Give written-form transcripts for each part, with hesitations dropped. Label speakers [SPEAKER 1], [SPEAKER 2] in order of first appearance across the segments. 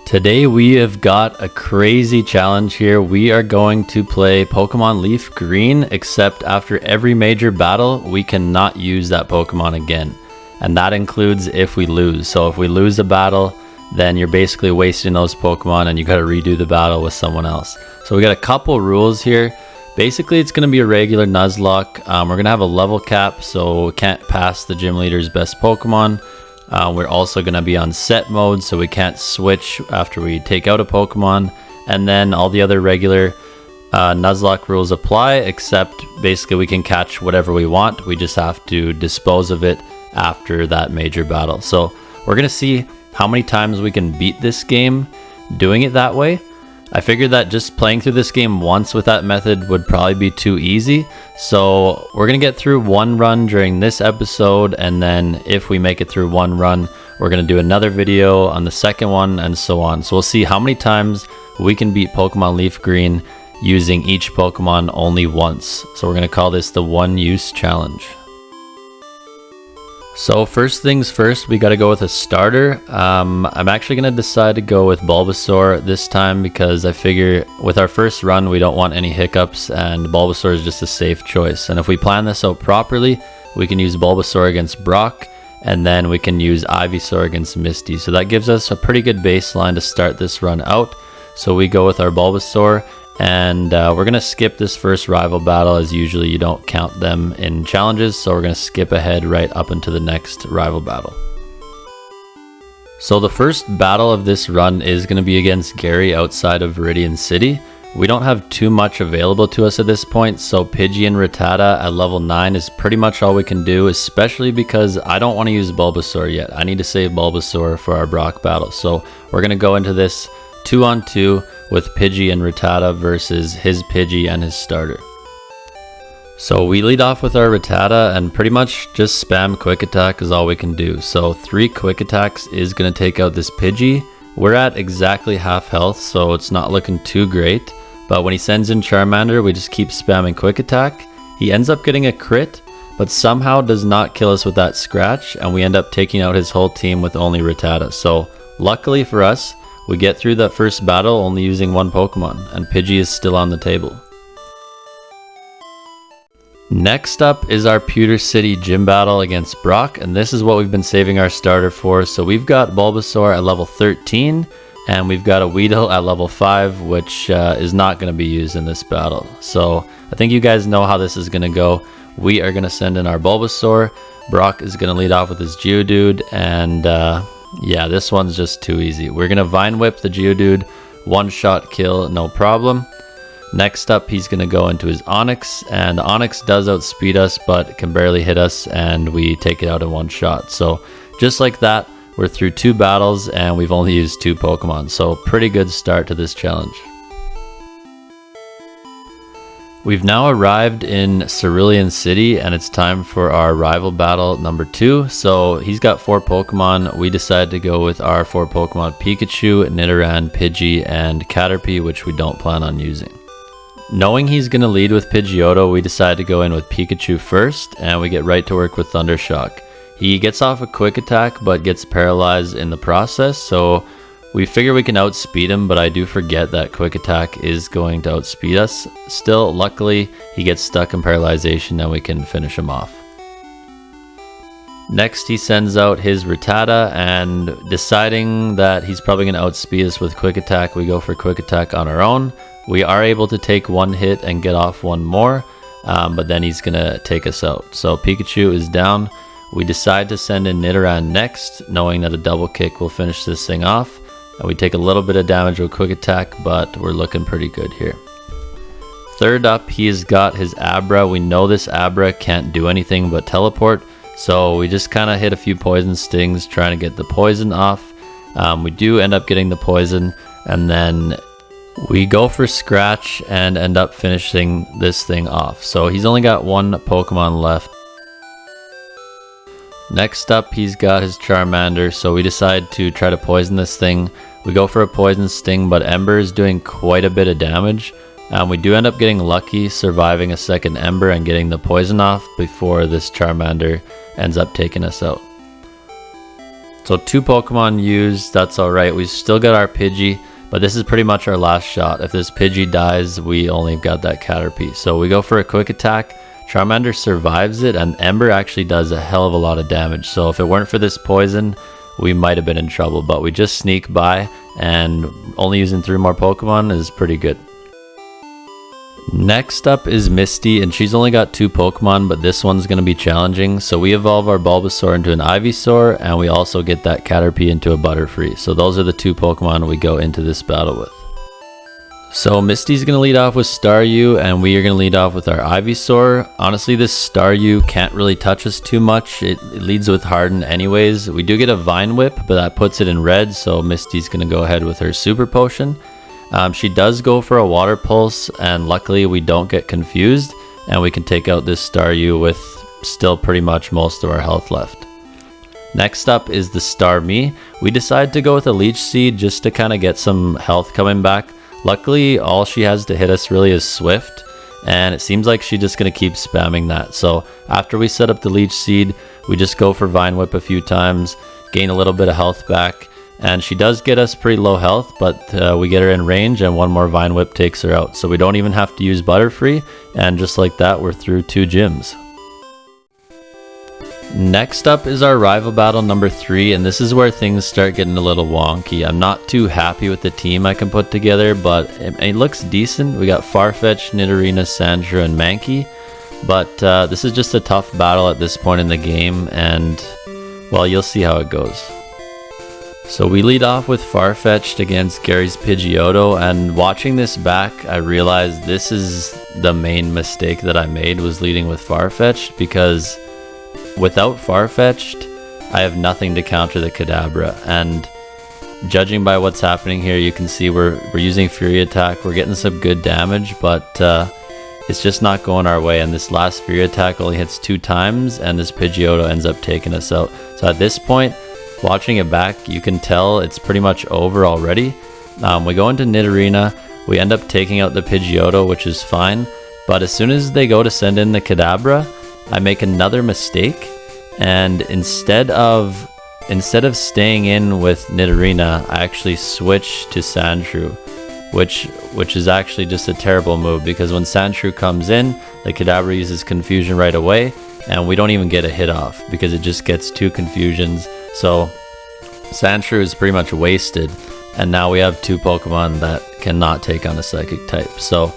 [SPEAKER 1] Today we have got a crazy challenge here. We are going to play Pokemon Leaf Green, except after every major battle, we cannot use that Pokemon again. And that includes if we lose. So if we lose a battle, then you're basically wasting those Pokemon and you got to redo the battle with someone else. So we got a couple rules here. Basically, it's going to be a regular Nuzlocke. We're going to have a level cap, so we can't pass the gym leader's best Pokemon. We're also going to be on set mode, so we can't switch after we take out a Pokemon. And then all the other regular Nuzlocke rules apply, except basically we can catch whatever we want. We just have to dispose of it after that major battle. So we're going to see how many times we can beat this game doing it that way. I figured that just playing through this game once with that method would probably be too easy. So we're going to get through one run during this episode, and then if we make it through one run, we're going to do another video on the second one and so on. So we'll see how many times we can beat Pokemon Leaf Green using each Pokemon only once. So we're going to call this the one use challenge. So first things first, we got to go with a starter. I'm actually going to decide to go with Bulbasaur this time because I figure with our first run, we don't want any hiccups, and Bulbasaur is just a safe choice. And if we plan this out properly, we can use Bulbasaur against Brock, and then we can use Ivysaur against Misty. So that gives us a pretty good baseline to start this run out. So we go with our Bulbasaur, and we're going to skip this first rival battle, as usually you don't count them in challenges, so we're going to skip ahead right up into the next rival battle. So the first battle of this run is going to be against Gary outside of Viridian City. We don't have too much available to us at this point, so Pidgey and Rattata at level 9 is pretty much all we can do, especially because I don't want to use Bulbasaur yet. I need to save Bulbasaur for our Brock battle, so we're going to go into this 2-on-2 with Pidgey and Rattata versus his Pidgey and his starter. So we lead off with our Rattata and pretty much just spam quick attack is all we can do. So 3 quick attacks is going to take out this Pidgey. We're at exactly half health, so it's not looking too great. But when he sends in Charmander, we just keep spamming quick attack. He ends up getting a crit, but somehow does not kill us with that scratch, and we end up taking out his whole team with only Rattata. So luckily for us, we get through that first battle only using one Pokemon, and Pidgey is still on the table. Next up is our Pewter City gym battle against Brock, and this is what we've been saving our starter for. So we've got Bulbasaur at level 13, and we've got a Weedle at level 5, which is not going to be used in this battle. So I think you guys know how this is going to go. We are going to send in our Bulbasaur. Brock is going to lead off with his Geodude, and yeah, this one's just too easy. We're going to Vine Whip the Geodude, one-shot kill, no problem. Next up, he's going to go into his Onix, and Onix does outspeed us, but can barely hit us, and we take it out in one shot. So just like that, we're through 2 battles, and we've only used 2 Pokemon. So pretty good start to this challenge. We've now arrived in Cerulean City, and it's time for our rival battle number 2. So he's got 4 Pokemon. We decided to go with our 4 Pokemon Pikachu, Nidoran, Pidgey, and Caterpie, which we don't plan on using. Knowing he's going to lead with Pidgeotto, we decided to go in with Pikachu first, and we get right to work with Thundershock. He gets off a quick attack, but gets paralyzed in the process, so we figure we can outspeed him, but I do forget that quick attack is going to outspeed us. Still, luckily, he gets stuck in paralyzation and we can finish him off. Next, he sends out his Rattata, and deciding that he's probably going to outspeed us with quick attack, we go for quick attack on our own. We are able to take 1 hit and get off 1 more, but then he's going to take us out. So Pikachu is down. We decide to send in Nidoran next, knowing that a double kick will finish this thing off. We take a little bit of damage with quick attack, but we're looking pretty good here. Third up, he's got his Abra. We know this Abra can't do anything but teleport, so we just kind of hit a few poison stings trying to get the poison off. We do end up getting the poison, and then we go for Scratch and end up finishing this thing off. So he's only got 1 Pokemon left. Next up, he's got his Charmander, so we decide to try to poison this thing. We go for a poison sting, but Ember is doing quite a bit of damage. We do end up getting lucky, surviving a second Ember and getting the poison off before this Charmander ends up taking us out. So 2 Pokemon used, that's alright. We still got our Pidgey, but this is pretty much our last shot. If this Pidgey dies, we only got that Caterpie. So we go for a quick attack. Charmander survives it, and Ember actually does a hell of a lot of damage. So if it weren't for this poison, we might have been in trouble, but we just sneak by, and only using 3 more Pokemon is pretty good. Next up is Misty, and she's only got 2 Pokemon, but this one's going to be challenging. So we evolve our Bulbasaur into an Ivysaur, and we also get that Caterpie into a Butterfree. So those are the 2 Pokemon we go into this battle with. So Misty's going to lead off with Staryu, and we are going to lead off with our Ivysaur. Honestly, this Staryu can't really touch us too much. It leads with Harden anyways. We do get a Vine Whip, but that puts it in red, so Misty's going to go ahead with her Super Potion. She does go for a Water Pulse, and luckily we don't get confused, and we can take out this Staryu with still pretty much most of our health left. Next up is the Starmie. We decide to go with a Leech Seed just to kind of get some health coming back. Luckily, all she has to hit us really is Swift, and it seems like she's just going to keep spamming that. So after we set up the Leech Seed, we just go for Vine Whip a few times, gain a little bit of health back, and she does get us pretty low health, but we get her in range, and 1 more Vine Whip takes her out. So we don't even have to use Butterfree, and just like that, we're through 2 gyms. Next up is our rival battle number 3, and this is where things start getting a little wonky. I'm not too happy with the team I can put together, but it looks decent. We got Farfetch'd, Nidorina, Sandshrew, and Mankey, but this is just a tough battle at this point in the game, and well, you'll see how it goes. So we lead off with Farfetch'd against Gary's Pidgeotto, and watching this back, I realized this is the main mistake that I made, was leading with Farfetch'd, because without Farfetch'd, I have nothing to counter the Kadabra, and judging by what's happening here, you can see we're using Fury Attack, we're getting some good damage, but it's just not going our way, and this last Fury Attack only hits 2 times, and this Pidgeotto ends up taking us out. So at this point, watching it back, you can tell it's pretty much over already. We go into Nidorina, we end up taking out the Pidgeotto, which is fine, but as soon as they go to send in the Kadabra, I make another mistake, and instead of staying in with Nidorina, I actually switch to Sandshrew, which is actually just a terrible move, because when Sandshrew comes in, the Kadabra uses Confusion right away, and we don't even get a hit off because it just gets 2 confusions. So Sandshrew is pretty much wasted, and now we have 2 Pokemon that cannot take on a Psychic type. So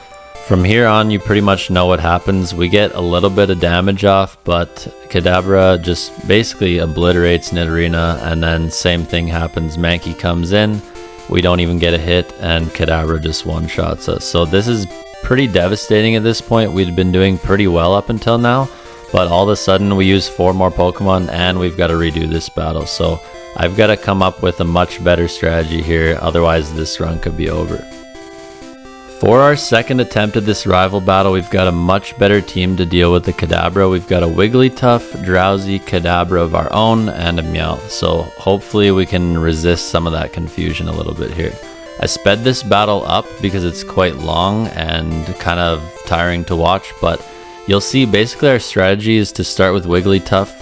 [SPEAKER 1] from here on, you pretty much know what happens. We get a little bit of damage off, but Kadabra just basically obliterates Nidorina, and then same thing happens. Mankey comes in, we don't even get a hit, and Kadabra just one-shots us. So this is pretty devastating at this point. We'd been doing pretty well up until now, but all of a sudden we use 4 more Pokemon, and we've got to redo this battle. So I've got to come up with a much better strategy here, otherwise this run could be over. For our second attempt at this rival battle, we've got a much better team to deal with the Kadabra. We've got a Wigglytuff, Drowsy, Kadabra of our own, and a Meowth. So hopefully we can resist some of that confusion a little bit here. I sped this battle up because it's quite long and kind of tiring to watch, but you'll see basically our strategy is to start with Wigglytuff,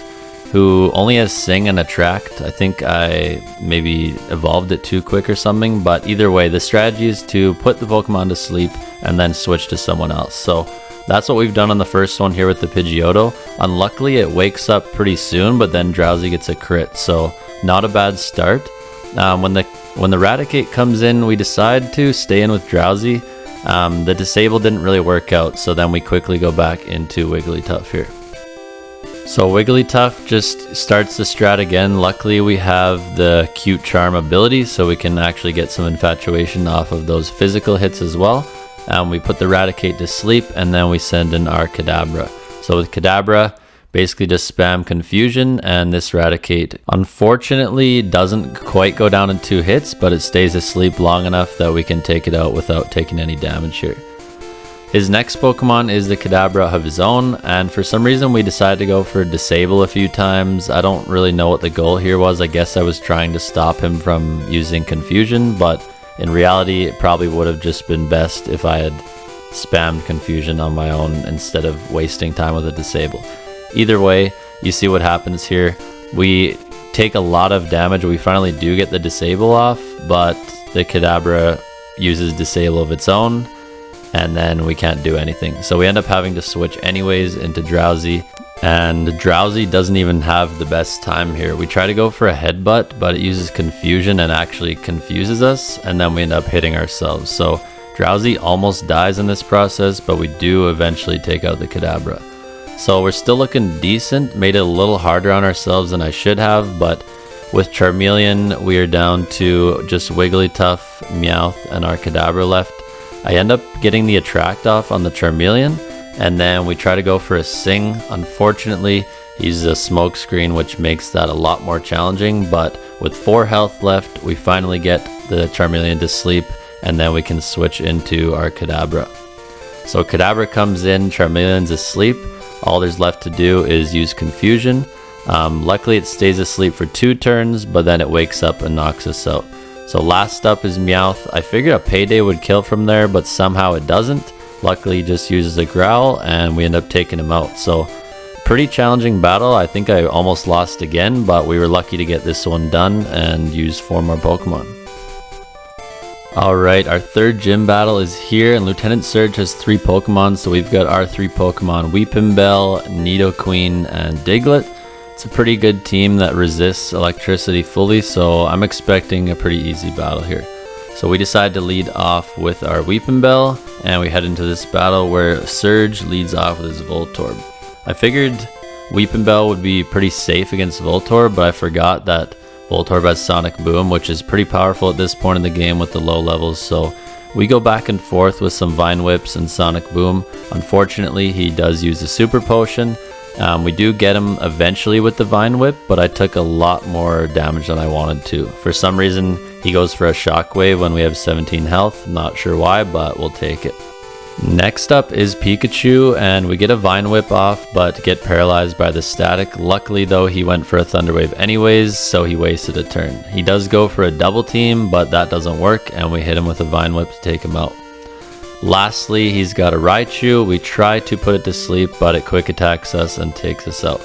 [SPEAKER 1] who only has Sing and Attract. I think I maybe evolved it too quick or something, but either way, the strategy is to put the Pokemon to sleep and then switch to someone else. So that's what we've done on the first one here with the Pidgeotto. Unluckily, it wakes up pretty soon, but then Drowsy gets a crit, so not a bad start. When the Raticate comes in, we decide to stay in with Drowsy. The Disable didn't really work out, so then we quickly go back into Wigglytuff here. So Wigglytuff just starts the strat again. Luckily we have the Cute Charm ability, so we can actually get some infatuation off of those physical hits as well. We put the Raticate to sleep, and then we send in our Kadabra. So with Kadabra, basically just spam Confusion, and this Raticate unfortunately doesn't quite go down in 2 hits, but it stays asleep long enough that we can take it out without taking any damage here. His next Pokemon is the Kadabra of his own, and for some reason we decided to go for Disable a few times. I don't really know what the goal here was. I guess I was trying to stop him from using Confusion, but in reality it probably would have just been best if I had spammed Confusion on my own instead of wasting time with a Disable. Either way, you see what happens here. We take a lot of damage. We finally do get the disable off, but the Kadabra uses disable of its own, and then we can't do anything. So we end up having to switch anyways into Drowsy, and Drowsy doesn't even have the best time here. We try to go for a headbutt, but it uses confusion and actually confuses us, and then we end up hitting ourselves. So Drowsy almost dies in this process, but we do eventually take out the Kadabra. So we're still looking decent, made it a little harder on ourselves than I should have, but with Charmeleon, we are down to just Wigglytuff, Meowth, and our Kadabra left. I end up getting the Attract off on the Charmeleon, and then we try to go for a Sing. Unfortunately, he uses a Smoke Screen, which makes that a lot more challenging, but with 4 health left, we finally get the Charmeleon to sleep, and then we can switch into our Kadabra. So Kadabra comes in, Charmeleon's asleep. All there's left to do is use Confusion. Luckily it stays asleep for 2 turns, but then it wakes up and knocks us out. So last up is Meowth. I figured a Payday would kill from there, but somehow it doesn't. Luckily he just uses a Growl and we end up taking him out. So pretty challenging battle. I think I almost lost again, but we were lucky to get this one done and use 4 more Pokemon. Alright, our 3rd gym battle is here, and Lieutenant Surge has 3 Pokemon, so we've got our 3 Pokemon, Weepinbell, Nidoqueen, and Diglett. It's a pretty good team that resists electricity fully, so I'm expecting a pretty easy battle here. So we decide to lead off with our Weepinbell, and we head into this battle where Surge leads off with his Voltorb. I figured Weepinbell would be pretty safe against Voltorb, but I forgot that Voltorb has Sonic Boom, which is pretty powerful at this point in the game with the low levels, so we go back and forth with some Vine Whips and Sonic Boom. Unfortunately, he does use a Super Potion. We do get him eventually with the Vine Whip, but I took a lot more damage than I wanted to. For some reason, he goes for a Shockwave when we have 17 health. Not sure why, but we'll take it. Next up is Pikachu, and we get a Vine Whip off, but get paralyzed by the static. Luckily though, he went for a Thunder Wave anyways, so he wasted a turn. He does go for a double team, but that doesn't work, and we hit him with a Vine Whip to take him out. Lastly, he's got a Raichu. We try to put it to sleep, but it quick attacks us and takes us out.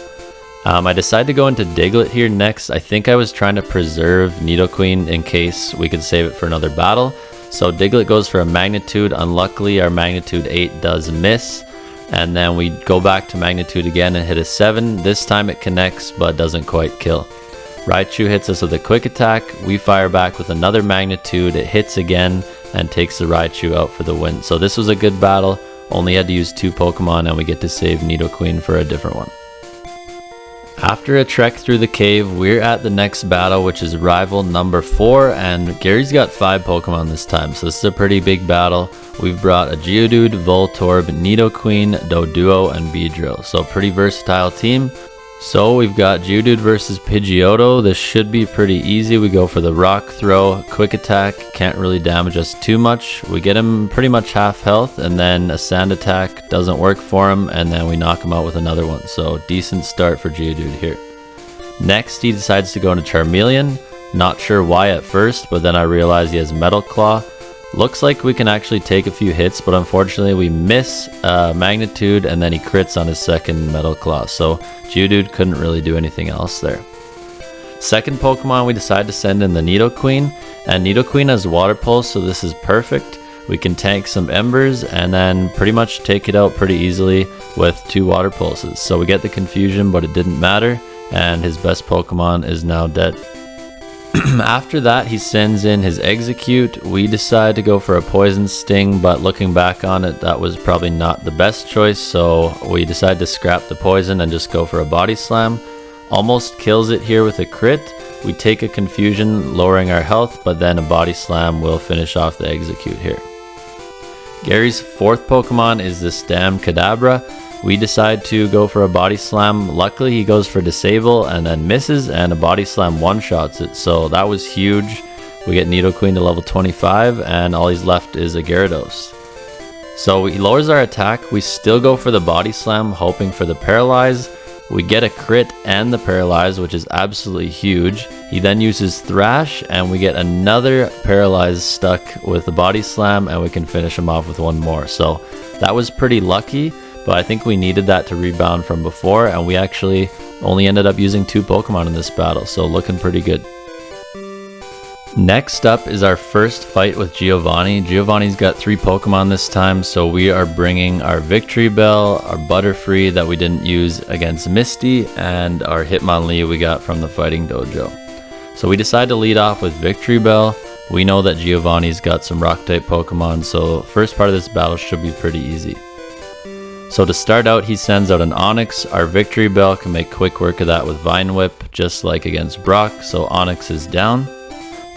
[SPEAKER 1] I decided to go into Diglett here next. I think I was trying to preserve Nidoqueen in case we could save it for another battle. So Diglett goes for a Magnitude. Unluckily, our Magnitude 8 does miss. And then we go back to Magnitude again and hit a 7. This time it connects, but doesn't quite kill. Raichu hits us with a quick attack. We fire back with another Magnitude. It hits again and takes the Raichu out for the win. So this was a good battle. Only had to use 2 Pokemon and we get to save Nidoqueen for a different one. After a trek through the cave, we're at the next battle, which is rival number 4, and Gary's got 5 Pokemon this time, so this is a pretty big battle. We've brought a Geodude, Voltorb, Nidoqueen, Doduo, and Beedrill, so pretty versatile team. So we've got Geodude versus Pidgeotto. This should be pretty easy. We go for the Rock Throw, quick attack, can't really damage us too much. We get him pretty much half health, and then a Sand Attack doesn't work for him, and then we knock him out with another one. So decent start for Geodude here. Next, he decides to go into Charmeleon. Not sure why at first, but then I realized he has Metal Claw. Looks like we can actually take a few hits, but unfortunately we miss Magnitude, and then he crits on his second Metal Claw. So Geodude couldn't really do anything else there. Second Pokemon, we decide to send in the Nidoqueen, and Nidoqueen has Water Pulse, so this is perfect. We can tank some Embers and then pretty much take it out pretty easily with 2 Water Pulses. So we get the confusion, but it didn't matter, and his best Pokemon is now dead. After that, he sends in his Execute. We decide to go for a Poison Sting, but looking back on it, that was probably not the best choice, so we decide to scrap the poison and just go for a Body Slam. Almost kills it here with a crit. We take a Confusion, lowering our health, but then a Body Slam will finish off the Execute here. Gary's 4th Pokemon is this damn Kadabra. We decide to go for a Body Slam. Luckily, he goes for Disable and then misses, and a Body Slam one-shots it. So that was huge. We get Nidoqueen to level 25, and all he's left is a Gyarados. So he lowers our attack. We still go for the Body Slam, hoping for the Paralyze. We get a crit and the Paralyze, which is absolutely huge. He then uses Thrash, and we get another Paralyze stuck with the Body Slam, and we can finish him off with one more. So that was pretty lucky. But I think we needed that to rebound from before, and we actually Only ended up using 2 Pokemon in this battle, so looking pretty good. Next up is our first fight with Giovanni. Giovanni's got 3 Pokemon this time, so we are bringing our Victory Bell, our Butterfree that we didn't use against Misty, and our Hitmonlee we got from the Fighting Dojo. So we decide to lead off with Victory Bell. We know that Giovanni's got some Rock-type Pokemon, so first part of this battle should be pretty easy. So to start out, he sends out an Onix. Our Victory Bell can make quick work of that with Vine Whip, just like against Brock, so Onix is down.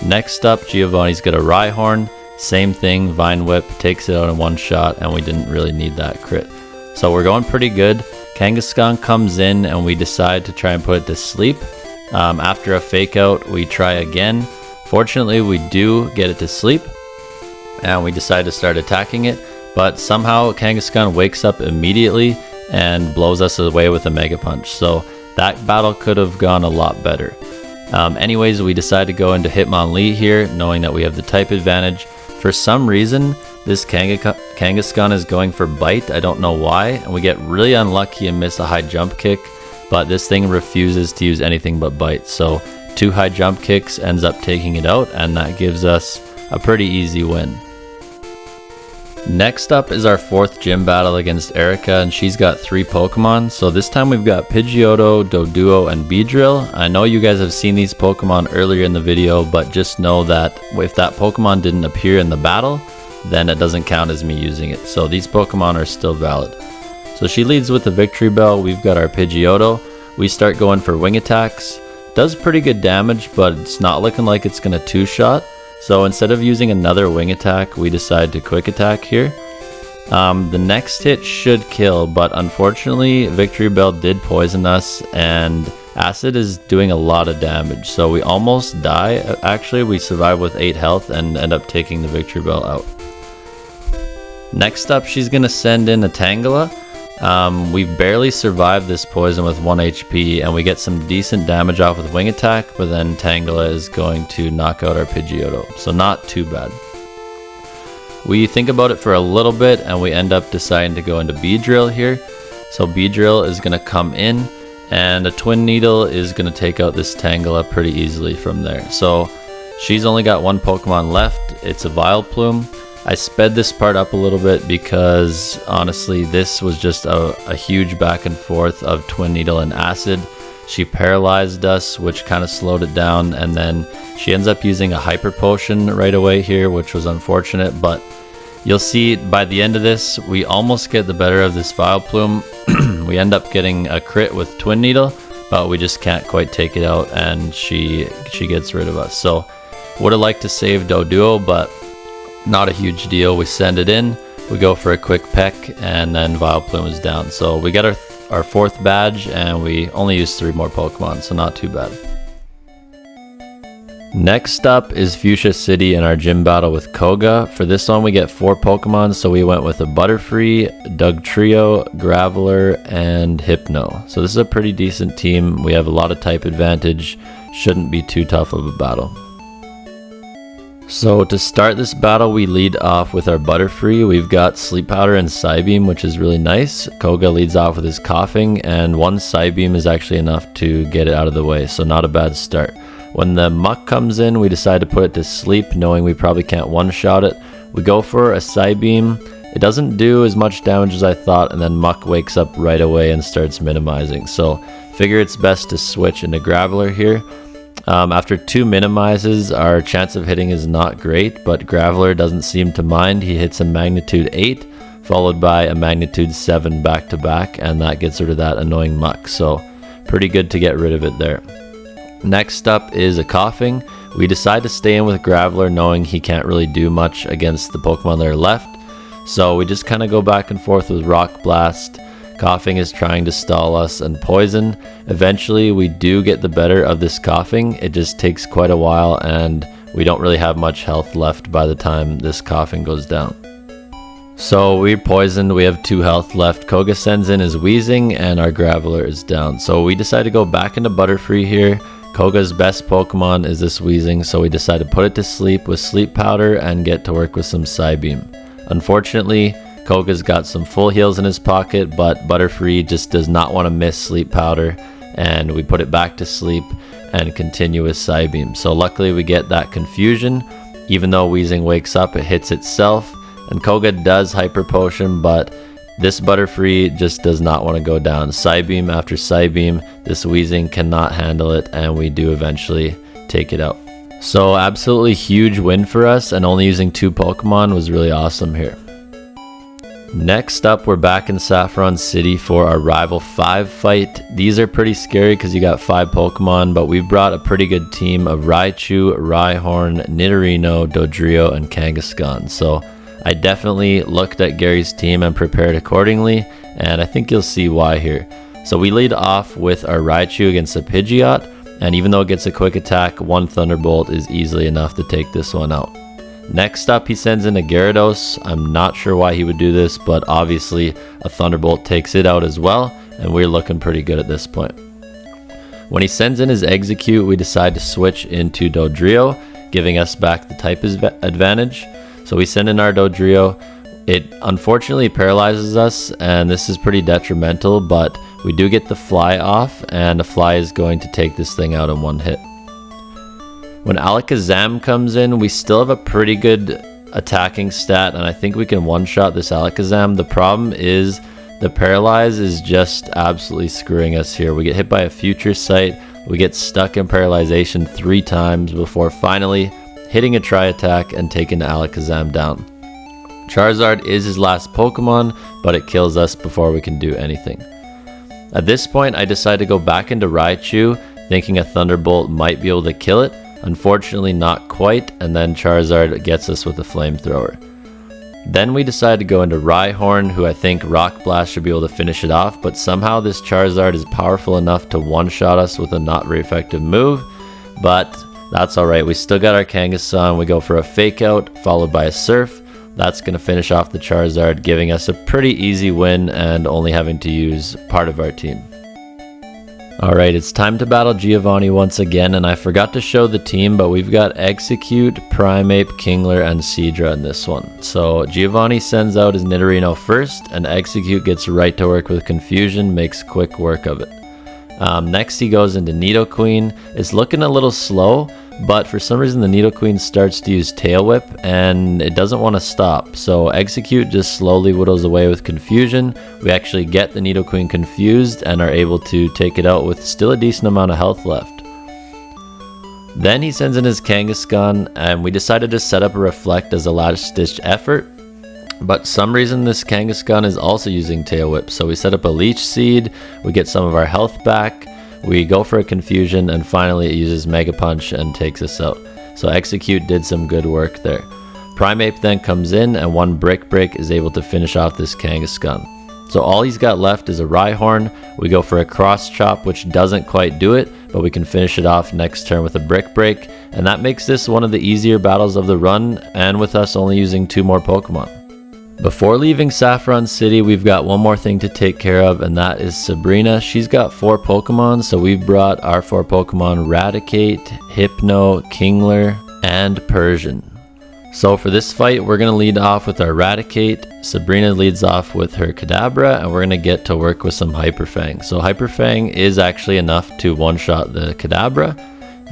[SPEAKER 1] Next up, Giovanni's got a Rhyhorn. Same thing, Vine Whip takes it out in one shot, and we didn't really need that crit. So we're going pretty good. Kangaskhan comes in, and we decide to try and put it to sleep. After a fake out, we try again. Fortunately, we do get it to sleep, and we decide to start attacking it. But somehow Kangaskhan wakes up immediately and blows us away with a Mega Punch. So that battle could have gone a lot better. Anyways, we decide to go into Hitmonlee here, knowing that we have the type advantage. For some reason, this Kangaskhan is going for Bite. I don't know why, and we get really unlucky and miss a high jump kick, but this thing refuses to use anything but Bite. So 2 high jump kicks ends up taking it out, and that gives us a pretty easy win. Next up is our 4th gym battle against Erica, and she's got 3 Pokemon. So this time we've got Pidgeotto, Doduo, and Beedrill. I know you guys have seen these Pokemon earlier in the video, but just know that if that Pokemon didn't appear in the battle, then it doesn't count as me using it. So these Pokemon are still valid. So she leads with the Victory Bell. We've got our Pidgeotto. We start going for wing attacks. Does pretty good damage, but it's not looking like it's going to 2-shot. So instead of using another wing attack, we decide to quick attack here. The next hit should kill, but unfortunately Victory Bell did poison us, and Acid is doing a lot of damage. So we almost die. Actually, we survive with 8 health and end up taking the Victory Bell out. Next up, she's going to send in a Tangela. We barely survived this poison with 1 HP, and we get some decent damage off with wing attack, but then Tangela is going to knock out our Pidgeotto, so not too bad. We think about it for a little bit, and we end up deciding to go into Beedrill here. So Beedrill is going to come in, and a Twin Needle is going to take out this Tangela pretty easily from there. So she's only got 1 Pokemon left. It's a Vileplume. I sped this part up a little bit because honestly this was just a huge back and forth of Twin Needle and Acid. She paralyzed us, which kind of slowed it down, and then she ends up using a Hyper Potion right away here, which was unfortunate, but you'll see by the end of this we almost get the better of this Vileplume. We end up getting a crit with Twin Needle, but we just can't quite take it out, and she gets rid of us. So would have liked to save Doduo, but not a huge deal. We send it in, we go for a quick peck, and then Vileplume is down. So we get our 4th badge, and we only use 3 more Pokemon, so not too bad. Next up is Fuchsia City in our gym battle with Koga. For this one we get 4 Pokemon, so we went with a Butterfree, Dugtrio, Graveler, and Hypno. So this is a pretty decent team. We have a lot of type advantage, shouldn't be too tough of a battle. So to start this battle, we lead off with our Butterfree. We've got Sleep Powder and Psybeam, which is really nice. Koga leads off with his Coughing, and 1 Psybeam is actually enough to get it out of the way, so not a bad start. When the Muck comes in, we decide to put it to sleep, knowing we probably can't one-shot it. We go for a Psybeam. It doesn't do as much damage as I thought, and then Muck wakes up right away and starts minimizing. So figure it's best to switch into Graveler here. After 2 minimizes, our chance of hitting is not great, but Graveler doesn't seem to mind. He hits a magnitude 8, followed by a magnitude 7 back to back, and that gets rid of that annoying Muck, so pretty good to get rid of it there. Next up is a Coughing. We decide to stay in with Graveler, knowing he can't really do much against the Pokemon that are left, so we just kind of go back and forth with Rock Blast. Coughing is trying to stall us, and Poison. Eventually we do get the better of this Coughing. It just takes quite a while, and we don't really have much health left by the time this Coughing goes down. So we're poisoned, we have 2 health left. Koga sends in his Wheezing, and our Graveler is down. So we decide to go back into Butterfree here. Koga's best Pokemon is this Wheezing, so we decide to put it to sleep with Sleep Powder and get to work with some Psybeam. Unfortunately, Koga's got some full heals in his pocket, but Butterfree just does not want to miss Sleep Powder, and we put it back to sleep and continue with Psybeam. So luckily we get that confusion. Even though Weezing wakes up, it hits itself, and Koga does Hyper Potion, but this Butterfree just does not want to go down. Psybeam after Psybeam, this Weezing cannot handle it, and we do eventually take it out. So absolutely huge win for us, and only using 2 Pokemon was really awesome here. Next up, we're back in Saffron City for our Rival 5 fight. These are pretty scary because you got 5 Pokemon, but we've brought a pretty good team of Raichu, Rhyhorn, Nidorino, Dodrio, and Kangaskhan. So I definitely looked at Gary's team and prepared accordingly, and I think you'll see why here. So we lead off with our Raichu against a Pidgeot, and even though it gets a quick attack, 1 Thunderbolt is easily enough to take this one out. Next up, he sends in a Gyarados. I'm not sure why he would do this, but obviously a Thunderbolt takes it out as well, and we're looking pretty good at this point. When he sends in his Execute, we decide to switch into Dodrio, giving us back the type advantage. So we send in our Dodrio. It unfortunately paralyzes us, and this is pretty detrimental, but we do get the Fly off, and the Fly is going to take this thing out in 1 hit. When Alakazam comes in, we still have a pretty good attacking stat, and I think we can one-shot this Alakazam. The problem is the Paralyze is just absolutely screwing us here. We get hit by a Future Sight, we get stuck in Paralyzation 3 times before finally hitting a Tri-Attack and taking the Alakazam down. Charizard is his last Pokemon, but it kills us before we can do anything. At this point, I decide to go back into Raichu, thinking a Thunderbolt might be able to kill it. Unfortunately not quite, and then Charizard gets us with a Flamethrower. Then we decide to go into Rhyhorn, who I think Rock Blast should be able to finish it off, but somehow this Charizard is powerful enough to one-shot us with a not very effective move, but that's alright. We still got our Kangaskhan. We go for a Fake Out, followed by a Surf. That's going to finish off the Charizard, giving us a pretty easy win and only having to use part of our team. Alright, it's time to battle Giovanni once again, and I forgot to show the team, but we've got Execute, Primeape, Kingler, and Seadra in this one. So Giovanni sends out his Nidorino first, and Execute gets right to work with Confusion, makes quick work of it. Next he goes into Nidoqueen. It's looking a little slow, but for some reason the Nidoqueen starts to use Tail Whip, and it doesn't want to stop. So Execute just slowly whittles away with Confusion. We actually get the Nidoqueen confused and are able to take it out with still a decent amount of health left. Then he sends in his Kangaskhan, and we decided to set up a Reflect as a last-ditch effort. But some reason this Kangaskhan is also using Tail Whip, so we set up a Leech Seed, we get some of our health back, we go for a Confusion, and finally it uses Mega Punch and takes us out. So Execute did some good work there. Primeape then comes in, and 1 Brick Break is able to finish off this Kangaskhan. So all he's got left is a Rhyhorn. We go for a Cross Chop, which doesn't quite do it, but we can finish it off next turn with a Brick Break, and that makes this one of the easier battles of the run, and with us only using 2 more Pokemon. Before leaving Saffron City, we've got one more thing to take care of, and that is Sabrina. She's got 4 Pokemon, so we've brought our 4 Pokemon Raticate, Hypno, Kingler, and Persian. So for this fight, we're going to lead off with our Raticate. Sabrina leads off with her Kadabra, and we're going to get to work with some Hyper Fang. So Hyper Fang is actually enough to one-shot the Kadabra.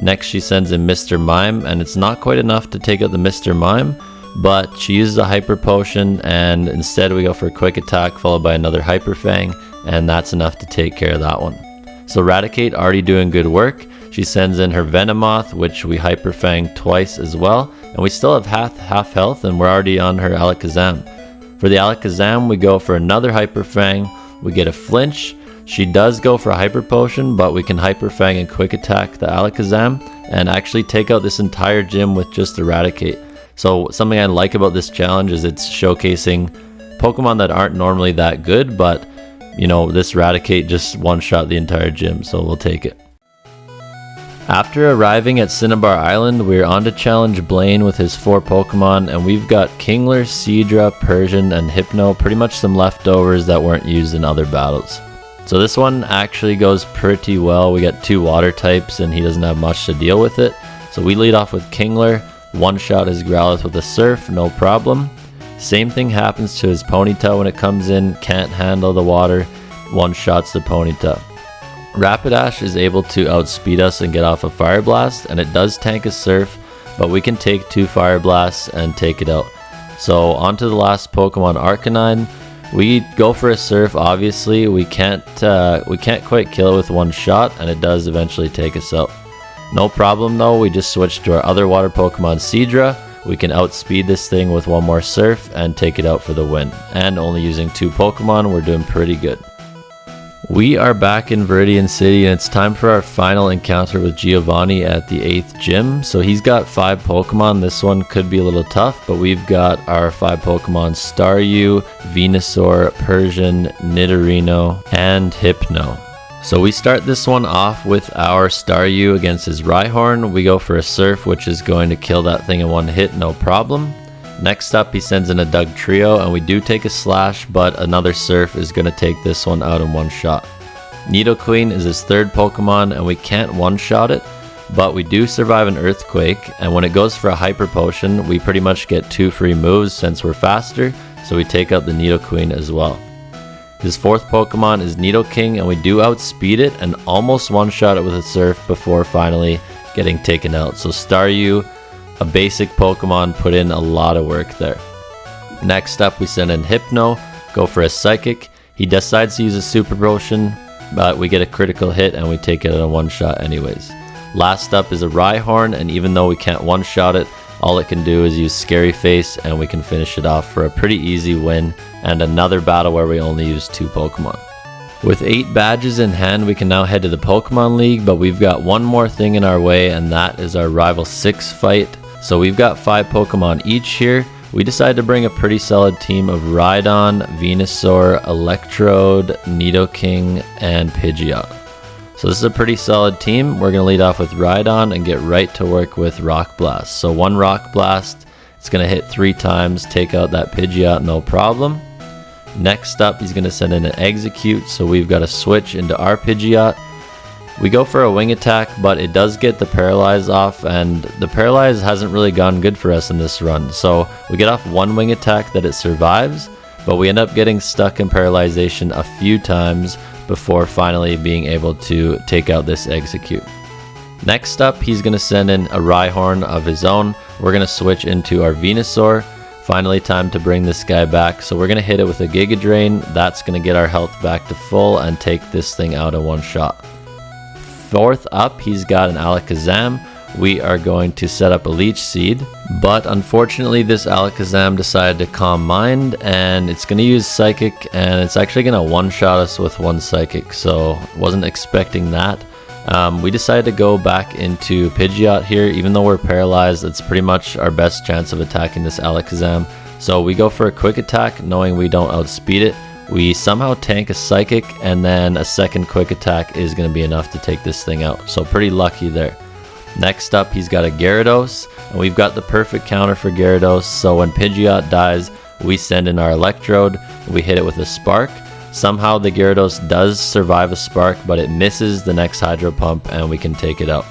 [SPEAKER 1] Next, she sends in Mr. Mime, and it's not quite enough to take out the Mr. Mime, but she uses a Hyper Potion, and instead we go for a Quick Attack followed by another Hyper Fang, and that's enough to take care of that one. So Raticate already doing good work. She sends in her Venomoth, which we Hyper Fang twice as well, and we still have half health, and we're already on her Alakazam. For the Alakazam, we go for another Hyper Fang. We get a Flinch. She does go for a Hyper Potion, but we can Hyper Fang and Quick Attack the Alakazam and actually take out this entire gym with just Eradicate. So something I like about this challenge is it's showcasing Pokemon that aren't normally that good, but you know, this Raticate just one-shot the entire gym, so we'll take it. After arriving at Cinnabar Island, we're on to challenge Blaine with his 4 Pokemon, and we've got Kingler, Seadra, Persian, and Hypno, pretty much some leftovers that weren't used in other battles. So this one actually goes pretty well. We got 2 water types, and he doesn't have much to deal with it. So we lead off with Kingler. One-shot his Growlithe with a Surf, no problem. Same thing happens to his Ponyta when it comes in, can't handle the water, one-shots the Ponyta. Rapidash is able to outspeed us and get off a Fire Blast, and it does tank a Surf, but we can take 2 Fire Blasts and take it out. So on to the last Pokemon, Arcanine. We go for a Surf, obviously. We can't quite kill it with one shot, and it does eventually take us out. No problem though, we just switched to our other water Pokemon, Seadra. We can outspeed this thing with one more Surf and take it out for the win. And only using 2 Pokemon, we're doing pretty good. We are back in Viridian City, and it's time for our final encounter with Giovanni at the 8th gym. So he's got 5 Pokemon. This one could be a little tough, but we've got our 5 Pokemon, Staryu, Venusaur, Persian, Nidorino, and Hypno. So we start this one off with our Staryu against his Rhyhorn. We go for a Surf, which is going to kill that thing in one hit, no problem. Next up, he sends in a Dugtrio, and we do take a Slash, but another Surf is going to take this one out in one shot. Nidoqueen is his 3rd Pokemon, and we can't one-shot it, but we do survive an Earthquake, and when it goes for a Hyper Potion, we pretty much get 2 free moves since we're faster, so we take out the Nidoqueen as well. His 4th Pokemon is Nidoking, and we do outspeed it and almost one-shot it with a Surf before finally getting taken out. So Staryu, a basic Pokemon, put in a lot of work there. Next up, we send in Hypno, go for a Psychic. He decides to use a Super Potion, but we get a critical hit and we take it in a one-shot anyways. Last up is a Rhyhorn, and even though we can't one-shot it, all it can do is use Scary Face, and we can finish it off for a pretty easy win, and another battle where we only use 2 Pokemon. With 8 badges in hand, we can now head to the Pokemon League, but we've got one more thing in our way, and that is our Rival 6 fight. So we've got 5 Pokemon each here. We decided to bring a pretty solid team of Rhydon, Venusaur, Electrode, Nidoking, and Pidgeot. So this is a pretty solid team. We're going to lead off with Rhydon and get right to work with Rock Blast. So 1 Rock Blast, it's going to hit 3 times, take out that Pidgeot, no problem. Next up, he's going to send in an Execute, so we've got to switch into our Pidgeot. We go for a Wing Attack, but it does get the Paralyze off, and the Paralyze hasn't really gone good for us in this run. So we get off 1 Wing Attack that it survives, but we end up getting stuck in Paralyzation a few times before finally being able to take out this Execute. Next up, he's going to send in a Rhyhorn of his own. We're going to switch into our Venusaur. Finally, time to bring this guy back. So we're going to hit it with a Giga Drain. That's going to get our health back to full and take this thing out in one shot. 4th up, he's got an Alakazam. We are going to set up a Leech Seed, but unfortunately this Alakazam decided to Calm Mind, and it's going to use Psychic, and it's actually going to one-shot us with 1 Psychic, so wasn't expecting that. We decided to go back into Pidgeot here. Even though we're paralyzed, it's pretty much our best chance of attacking this Alakazam. So we go for a Quick Attack, knowing we don't outspeed it. We somehow tank a Psychic, and then a second Quick Attack is going to be enough to take this thing out. So pretty lucky there. Next up, he's got a Gyarados, and we've got the perfect counter for Gyarados. So when Pidgeot dies, we send in our Electrode, we hit it with a Spark. Somehow the Gyarados does survive a Spark, but it misses the next Hydro Pump, and we can take it out.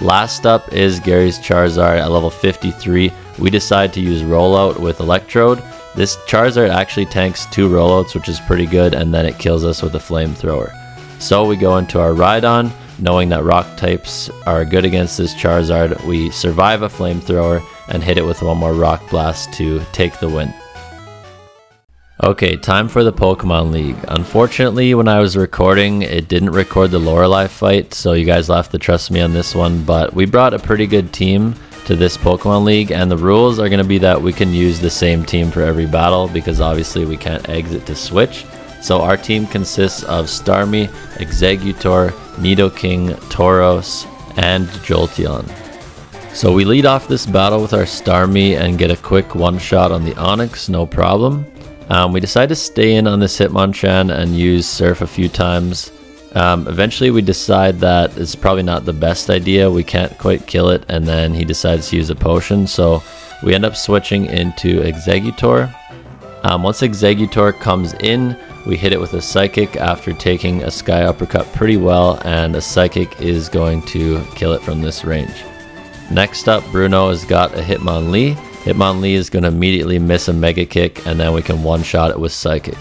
[SPEAKER 1] Last up is Gary's Charizard at level 53. We decide to use Rollout with Electrode. This Charizard actually tanks 2 Rollouts, which is pretty good, and then it kills us with a Flamethrower. So we go into our Rhydon, knowing that Rock types are good against this Charizard. We survive a Flamethrower and hit it with 1 more Rock Blast to take the win. Okay, time for the Pokemon League. Unfortunately, when I was recording, it didn't record the Lorelei fight, so you guys will have to trust me on this one, but we brought a pretty good team to this Pokemon League, and the rules are going to be that we can use the same team for every battle, because obviously we can't exit to switch. So our team consists of Starmie, Exeggutor, Nidoking, Tauros, and Jolteon. So we lead off this battle with our Starmie and get a quick one-shot on the Onix, no problem. We decide to stay in on this Hitmonchan and use Surf a few times. Eventually we decide that it's probably not the best idea, we can't quite kill it, and then he decides to use a potion, so we end up switching into Exeggutor. Once Exeggutor comes in, we hit it with a Psychic after taking a Sky Uppercut pretty well, and a Psychic is going to kill it from this range. Next up, Bruno has got a Hitmonlee. Hitmonlee is going to immediately miss a Mega Kick, and then we can one-shot it with Psychic.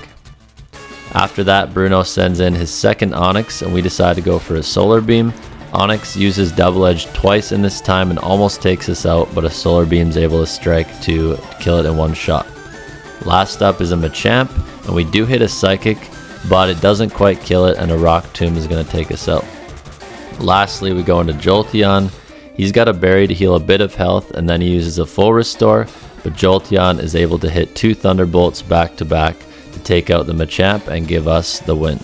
[SPEAKER 1] After that, Bruno sends in his second Onyx, and we decide to go for a Solar Beam. Onyx uses Double Edge twice in this time and almost takes us out, but a Solar Beam is able to strike to kill it in one shot. Last up is a Machamp, and we do hit a Psychic, but it doesn't quite kill it, and a Rock Tomb is going to take us out. Lastly, we go into Jolteon. He's got a berry to heal a bit of health, and then he uses a full restore, but Jolteon is able to hit 2 Thunderbolts back to back to take out the Machamp and give us the win.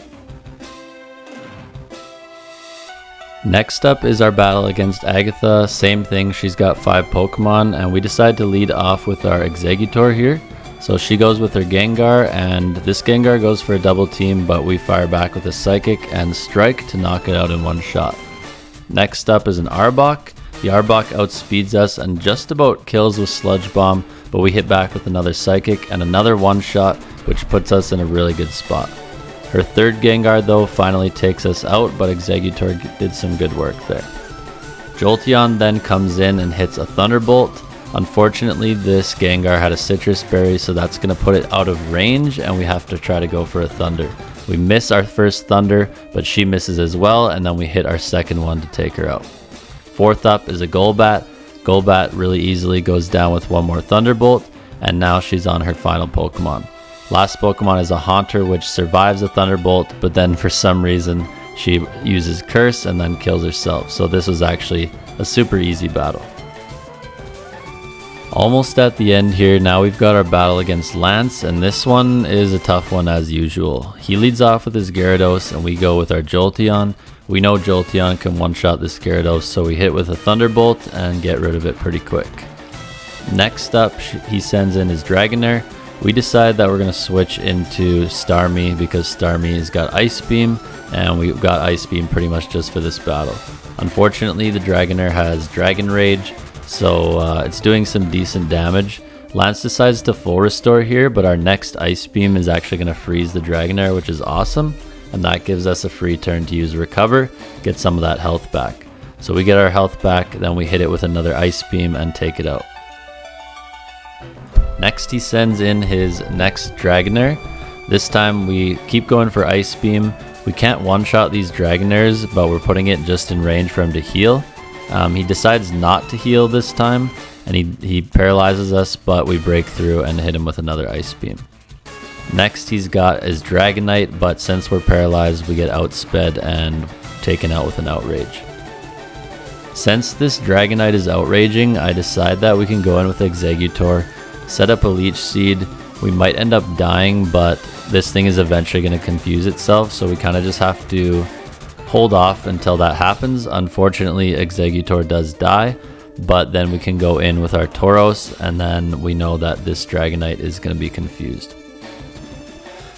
[SPEAKER 1] Next up is our battle against Agatha. Same thing, she's got 5 Pokemon, and we decide to lead off with our Exeggutor here. So she goes with her Gengar, and this Gengar goes for a double team, but we fire back with a Psychic and Strike to knock it out in one shot. Next up is an Arbok. The Arbok outspeeds us and just about kills with Sludge Bomb, but we hit back with another Psychic and another one shot, which puts us in a really good spot. Her third Gengar though finally takes us out, but Exeggutor did some good work there. Jolteon then comes in and hits a Thunderbolt. Unfortunately, this Gengar had a Citrus Berry, so that's going to put it out of range, and we have to try to go for a Thunder. We miss our first Thunder, but she misses as well, and then we hit our second one to take her out. Fourth up is a Golbat. Golbat really easily goes down with one more Thunderbolt, and now she's on her final Pokemon. Last Pokemon is a Haunter, which survives a Thunderbolt, but then for some reason she uses Curse and then kills herself. So this was actually a super easy battle. Almost at the end here, now we've got our battle against Lance, and this one is a tough one as usual. He leads off with his Gyarados, and we go with our Jolteon. We know Jolteon can one-shot this Gyarados, so we hit with a Thunderbolt and get rid of it pretty quick. Next up, he sends in his Dragonair. We decide that we're going to switch into Starmie because Starmie's got Ice Beam, and we got Ice Beam pretty much just for this battle. Unfortunately, the Dragonair has Dragon Rage, so it's doing some decent damage. Lance decides to full restore here, but our next Ice Beam is actually going to freeze the Dragonair, which is awesome, and that gives us a free turn to use Recover, get some of that health back. So we get our health back, then we hit it with another Ice Beam and take it out. Next, he sends in his next Dragonair. This time we keep going for Ice Beam. We can't one-shot these Dragonairs, but we're putting it just in range for him to heal. He decides not to heal this time, and he paralyzes us, but we break through and hit him with another Ice Beam. Next, he's got his Dragonite, but since we're paralyzed, we get outsped and taken out with an Outrage. Since this Dragonite is outraging, I decide that we can go in with Exeggutor, set up a Leech Seed. We might end up dying, but this thing is eventually going to confuse itself, so we kind of just have to hold off until that happens. Unfortunately, Exeggutor does die, but then we can go in with our Tauros, and then we know that this Dragonite is going to be confused.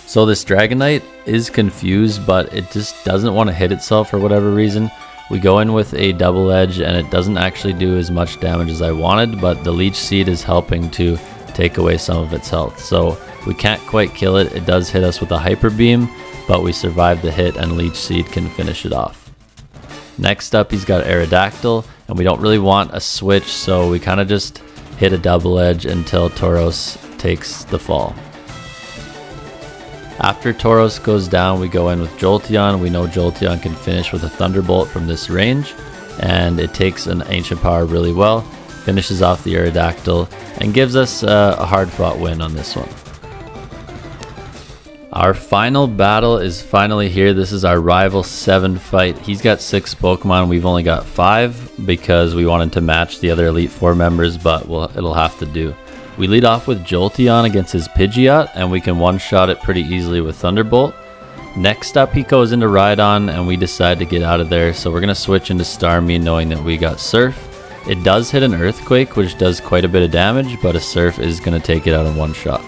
[SPEAKER 1] So this Dragonite is confused, but it just doesn't want to hit itself for whatever reason. We go in with a Double Edge, and it doesn't actually do as much damage as I wanted, but the Leech Seed is helping to take away some of its health. So we can't quite kill it. It does hit us with a Hyper Beam, but we survive the hit, and Leech Seed can finish it off. Next up, he's got Aerodactyl, and we don't really want a switch, so we kind of just hit a Double Edge until Tauros takes the fall. After Tauros goes down, we go in with Jolteon. We know Jolteon can finish with a Thunderbolt from this range, and it takes an Ancient Power really well, finishes off the Aerodactyl, and gives us a hard-fought win on this one. Our final battle is finally here. This is our Rival 7 fight. He's got 6 Pokemon. We've only got 5 because we wanted to match the other Elite 4 members, but it'll have to do. We lead off with Jolteon against his Pidgeot, and we can one-shot it pretty easily with Thunderbolt. Next up, he goes into Rhydon, and we decide to get out of there, so we're going to switch into Starmie knowing that we got Surf. It does hit an Earthquake, which does quite a bit of damage, but a Surf is going to take it out in one shot.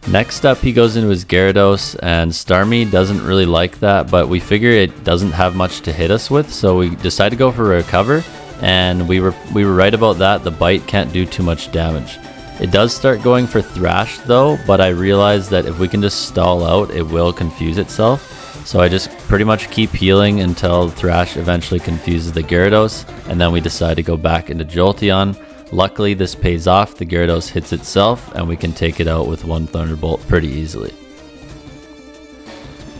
[SPEAKER 1] Next up, he goes into his Gyarados, and Starmie doesn't really like that, but we figure it doesn't have much to hit us with, so we decide to go for a Recover, and we were right about that. The Bite can't do too much damage. It does start going for Thrash though, but I realized that if we can just stall out, it will confuse itself. So I just pretty much keep healing until Thrash eventually confuses the Gyarados, and then we decide to go back into Jolteon. Luckily this pays off, the Gyarados hits itself and we can take it out with one Thunderbolt pretty easily.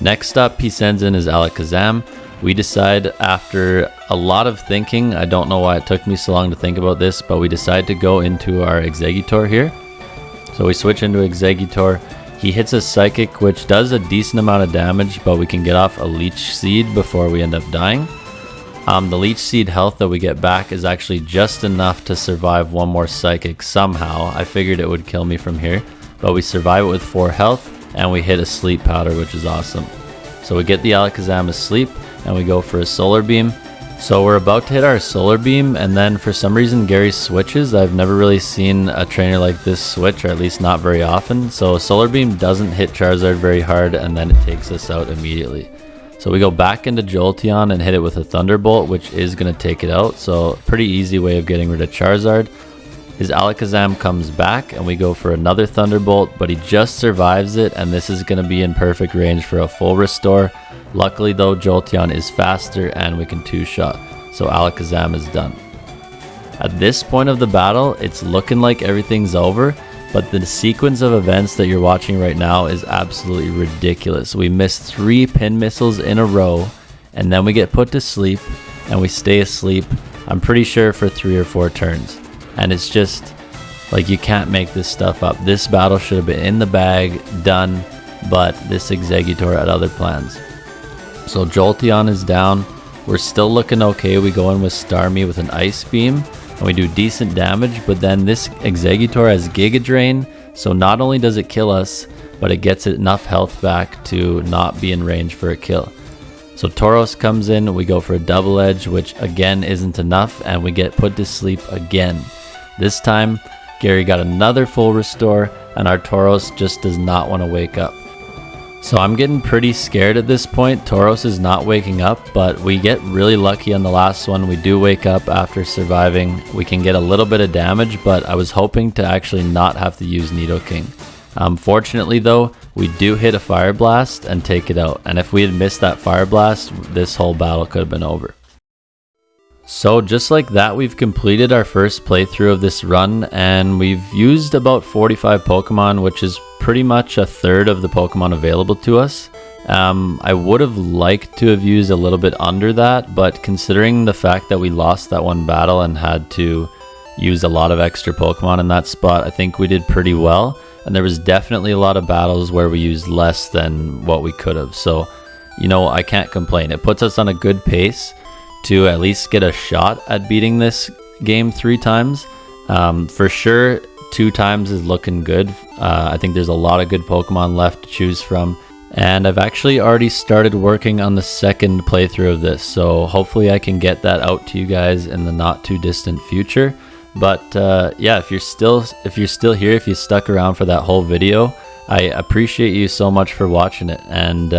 [SPEAKER 1] Next up he sends in his Alakazam. We decide after a lot of thinking, I don't know why it took me so long to think about this, but we decide to go into our Exeggutor here. So we switch into Exeggutor. He hits a Psychic, which does a decent amount of damage, but we can get off a Leech Seed before we end up dying. The Leech Seed health that we get back is actually just enough to survive one more Psychic somehow. I figured it would kill me from here, but we survive it with 4 health, and we hit a Sleep Powder, which is awesome. So we get the Alakazam asleep, and we go for a Solar Beam. So we're about to hit our Solar Beam, and then for some reason Gary switches. I've never really seen a trainer like this switch, or at least not very often. So Solar Beam doesn't hit Charizard very hard, and then it takes us out immediately. So we go back into Jolteon and hit it with a Thunderbolt, which is going to take it out. So pretty easy way of getting rid of Charizard. His Alakazam comes back and we go for another Thunderbolt, but he just survives it, and this is going to be in perfect range for a full restore. Luckily though, Jolteon is faster and we can 2-shot. So Alakazam is done. At this point of the battle, it's looking like everything's over. But the sequence of events that you're watching right now is absolutely ridiculous. We missed 3 pin missiles in a row, and then we get put to sleep, and we stay asleep, I'm pretty sure for 3 or 4 turns. And it's just, like, you can't make this stuff up. This battle should have been in the bag, done, but this Exeggutor had other plans. So Jolteon is down. We're still looking okay. We go in with Starmie with an Ice Beam, and we do decent damage, but then this Exeggutor has Giga Drain, so not only does it kill us, but it gets enough health back to not be in range for a kill. So Tauros comes in, we go for a Double Edge, which again isn't enough, and we get put to sleep again. This time, Gary got another full restore, and our Tauros just does not want to wake up. So I'm getting pretty scared at this point. Tauros is not waking up, but we get really lucky on the last one. We do wake up after surviving. We can get a little bit of damage, but I was hoping to actually not have to use Nidoking. Fortunately though, we do hit a Fire Blast and take it out. And if we had missed that Fire Blast, this whole battle could have been over. So just like that, we've completed our first playthrough of this run, and we've used about 45 Pokemon, which is pretty much a third of the Pokemon available to us. I would have liked to have used a little bit under that, but considering the fact that we lost that one battle and had to use a lot of extra Pokemon in that spot, I think we did pretty well. And there was definitely a lot of battles where we used less than what we could have. So, you know, I can't complain. It puts us on a good pace to at least get a shot at beating this game 3 times. For sure, 2 times is looking good. I think there's a lot of good Pokemon left to choose from. And I've actually already started working on the second playthrough of this, so hopefully I can get that out to you guys in the not too distant future. But yeah, if you're still here, if you stuck around for that whole video, I appreciate you so much for watching it. And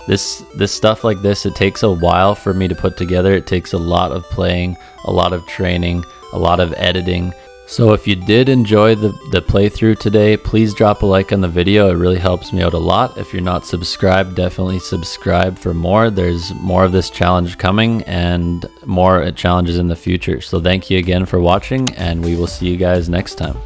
[SPEAKER 1] this stuff like this, it takes a while for me to put together. It takes a lot of playing, a lot of training, a lot of editing. So if you did enjoy the playthrough today, please drop a like on the video. It really helps me out a lot. If you're not subscribed, definitely subscribe for more. There's more of this challenge coming and more challenges in the future. So thank you again for watching, and we will see you guys next time.